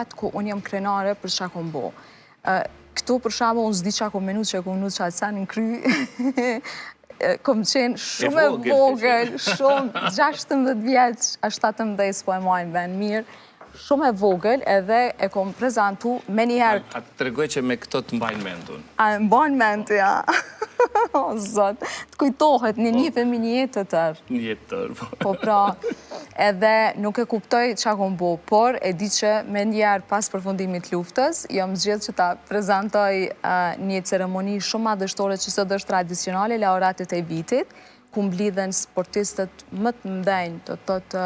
atë ku unë jam krenare për çka kom bo. Këtu për shembull unë s'di çka kom menu që kom menu çka sen në kry. Kom qenë shumë e vogël, shumë 16 vjeç, a 17 s'po e majnë ben mirë, shumë e vogël edhe e kom prezentu me njëherë. A të tregoj që me këto të mbajnë mendun? A mbajnë mend, ja. O, zot, të kujtohet një femi një jetë të tërë. Një jetë të tërë, po. Po pra, edhe nuk e kuptoj qa kom bo, por e di që me njerë pas përfundimit luftës, jam zgjedh që ta prezentoj një ceremoni shumë madhështore që sot është tradicionale, laureatet e vitit, ku mblidhen sportistët më të mdhenjë të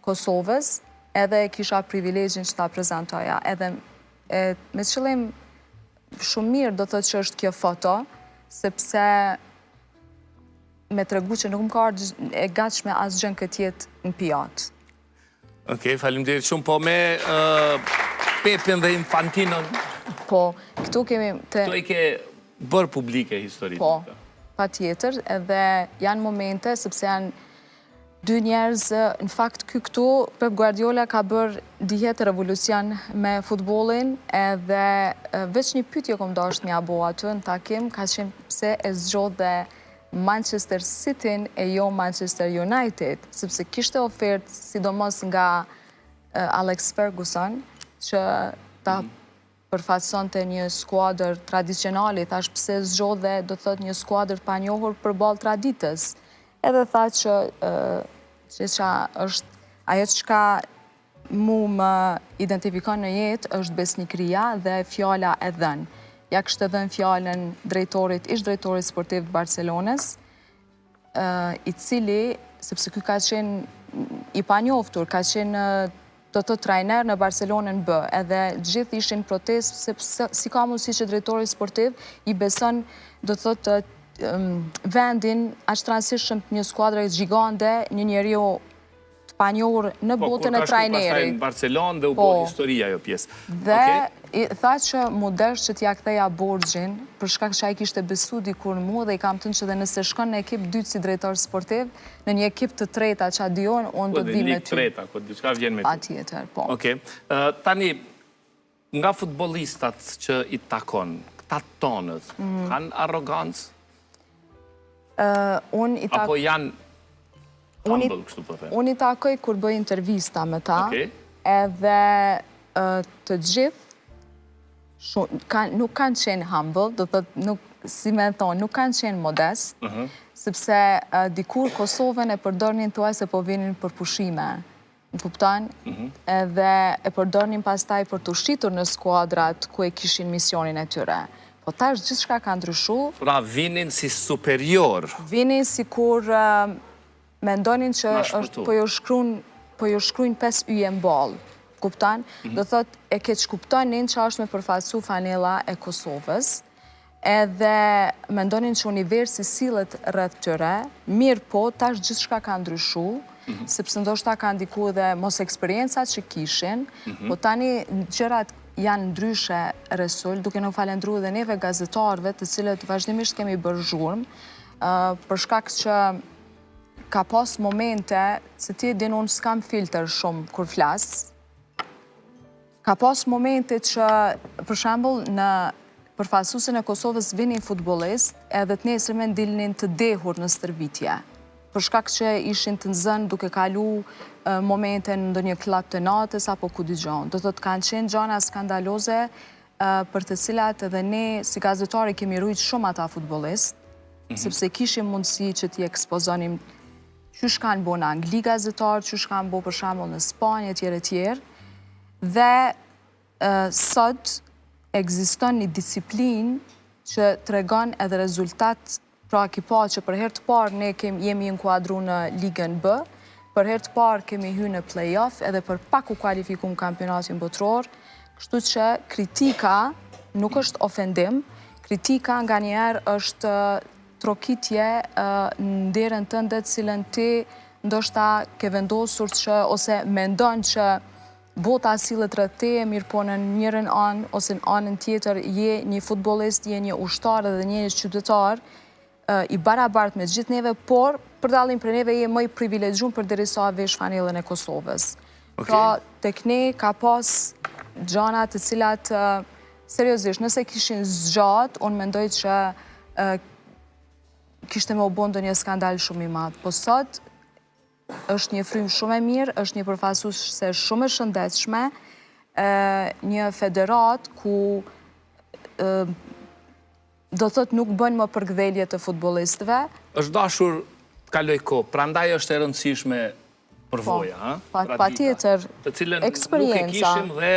Kosovës, edhe kisha privilegjin që ta prezentoja. Edhe me qëllim shumë mirë do thot që është kjo foto, sepse me tregu që nuk më ka ardhë e gatshme asë gjën këtë jetë në pijatë. Okej, faleminderit shumë, po me Pepin dhe Infantinon. Po, këtu kemi... Këtu i ke bërë publike historitë. Po, pa tjetër, edhe janë momente, sepse janë dy njerëz, në fakt këtu, Pep Guardiola ka bërë dihet revolucion me futbolin, edhe veç një pyetje kom dashur m'ia bo aty në takim, ka qenë pse e zgjodhe Manchester City-n e jo Manchester United, sepse kishte ofertë, sidomos nga Alex Ferguson, që ta përfaqësonte një skuadër tradicionale, thash pse zgjodhe, do thot, një skuadër pa njohur përballë traditës. Edhe tha që është ajo që ka mu më identifikon në jetë është besnikëria dhe fjala e dhënë. Ja kështë dhënë fjallën ish drejtorit sportiv të Barcelonës, i cili, sepse ky ka qenë i panjoftur, ka qenë do të trajner në Barcelonën B, edhe gjithë ishin protest, sepse si ka mundësi që drejtori sportiv i beson, do të thotë, vendin ashtë transishëm të një skuadre gjigande, një njeriu të panjohur në botën e trajnerit. Po, kur ka shku pastaj në Barcelonë dhe u bo historia jo pjesë. Dhe tha që mu dërsh që t'ja ktheja borxhin, për shkak që ai kishte besu dikur mu dhe i kam thënë që dhe nëse shkon në ekip dytë si drejtor sportiv, në një ekip të treta që a dion, unë do të vi me ty. Po, dhe një treta, ko diçka vjen me ty. Pa tjetër, po. Okej. Tani, nga futbolistat që i takon, këta tonët, kanë arrogancë? Apo janë humble, kështu po them? Unë i takoj kur bëj intervista me ta, edhe të gjithë nuk kanë qenë humble, do të si me thonë, nuk kanë qenë modest, sepse dikur Kosovën e përdornin tuaj se po vinin për pushime, në kuptan, edhe e përdornin pastaj për të ushqitur në skuadrat ku e kishin misionin e tyre. Po tash gjithë shka ka ndryshu. Pra vinin si superior. Vinin si kur mendonin që po jo shkrujnë 5 yje m'ball. Kuptan? Do thot e keq kuptonin që është me përfaqësu fanella e Kosovës, edhe mendonin që universi sillet rreth tyre, mirë po tash gjithë shka ka ndryshu, sepse ndoshta ka ndiku dhe mos eksperiencat që kishin, po tani gjërat janë ndryshe resul, duke në falendru dhe neve gazetarve të cilët vazhdimisht kemi bërë zhurmë, për shkak që ka pas momente, se ti din unë s'kam filter shumë kur flasë, ka pas momente që, për shembull, në përfaqësuesin e Kosovës vinin futbollist, edhe të nesërmen dilnin të dehur në stërvitje, për shkak që ishin të nxënë duke kalu momente në ndonjë klub të natës apo ku digjon. Do të kanë qenë gjana skandaloze për të cilat edhe ne si gazetari kemi rujt shumë ata futbollist, sepse kishim mundësi që t'i ekspozonim qysh kanë bo në Angli gazetar, qysh kanë bo për shembull në Spanjë etj. Dhe sot ekziston një disiplinë që tregon edhe rezultat. Pra ki pa që për herë të parë ne jemi inkuadru në Ligën B, për herë të parë kemi hyrë në play-off edhe për pak u kualifiku në kampionatin botror, kështu që kritika nuk është ofendim, kritika nga njerë është trokitje në derën tënde cilën ti ndoshta ke vendosur që ose mendon që bota sillet rreth teje, mirë po në njërin anë ose në anën tjetër je një futbollist, je një ushtar dhe një qytetar i barabart me gjithë neve, por për dallim për neve je më i privilegjuar përderisa vesh fanellën e Kosovës. Pra tek ne ka pas gjana të cilat seriozisht, nëse kishin zgjat, unë mendoj që kishte me u bo ndonjë skandal shumë i madh. Po sot është një frymë shumë e mirë, është një përfaqësuese shumë e shëndetshme, një federat ku do thot nuk bën më përgdhelje të futbollistëve. Është dashur të kaloj kohë, prandaj është e rëndësishme përvoja, Patjetër, të cilën nuk e eksperjenca. kishim dhe